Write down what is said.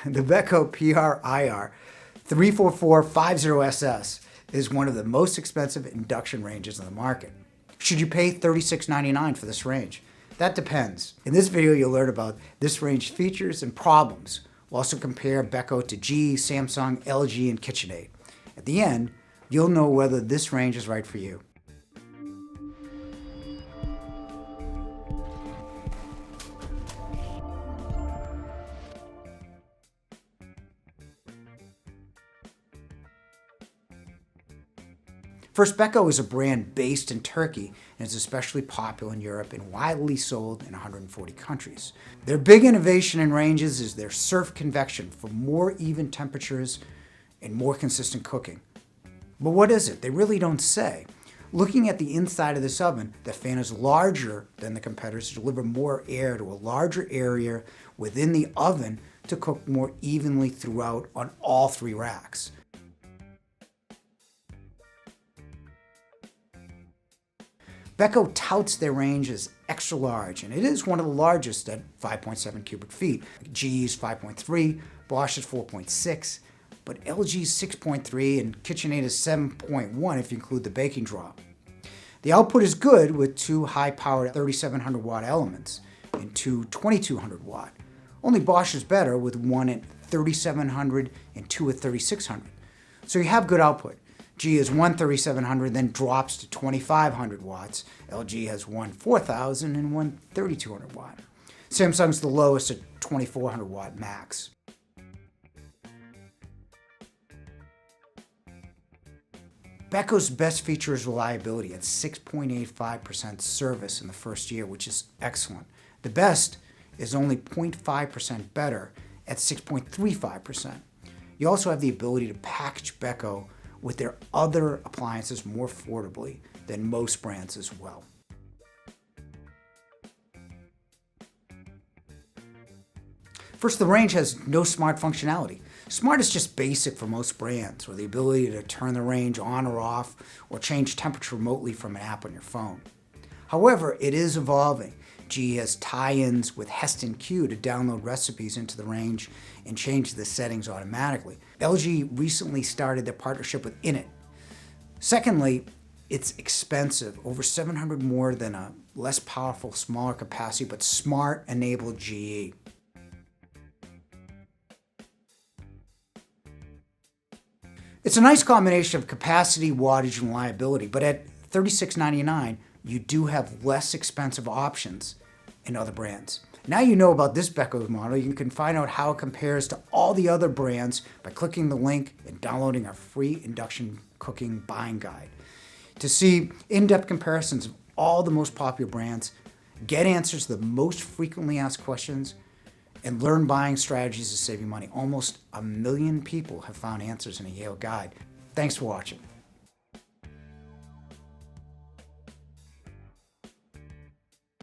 The Beko PRIR34450SS is one of the most expensive induction ranges on the market. Should you pay $36.99 for this range? That depends. In this video, you'll learn about this range features and problems. We'll also compare Beko to GE, Samsung, LG, and KitchenAid. At the end, you'll know whether this range is right for you. First, Beko is a brand based in Turkey and is especially popular in Europe and widely sold in 140 countries. Their big innovation in ranges is their surf convection for more even temperatures and more consistent cooking. But what is it? They really don't say. Looking at the inside of this oven, the fan is larger than the competitors to deliver more air to a larger area within the oven to cook more evenly throughout on all three racks. Beko touts their range as extra large, and it is one of the largest at 5.7 cubic feet. GE's 5.3, Bosch's 4.6, but LG's 6.3 and KitchenAid is 7.1 if you include the baking drop. The output is good with two high-powered 3700 watt elements and two 2200 watt. Only Bosch is better with one at 3700 and two at 3600. So you have good output. GE has one 3700, then drops to 2500 watts. LG has one 4000 and one 3200 watt. Samsung's the lowest at 2400 watt max. Beko's best feature is reliability at 6.85% service in the first year, which is excellent. The best is only 0.5% better at 6.35%. You also have the ability to package Beko with their other appliances more affordably than most brands as well. First, the range has no smart functionality. Smart is just basic for most brands, or the ability to turn the range on or off, or change temperature remotely from an app on your phone. However, it is evolving. GE has tie-ins with Heston Q to download recipes into the range and change the settings automatically. LG recently started their partnership with Innit. Secondly, it's expensive, over $700 more than a less powerful, smaller capacity, but smart enabled GE. It's a nice combination of capacity, wattage, and reliability, but at $36.99, you do have less expensive options in other brands. Now you know about this Beko model, you can find out how it compares to all the other brands by clicking the link and downloading our free induction cooking buying guide. To see in-depth comparisons of all the most popular brands, get answers to the most frequently asked questions, and learn buying strategies to save you money. Almost 1 million people have found answers in a Yale guide. Thanks for watching.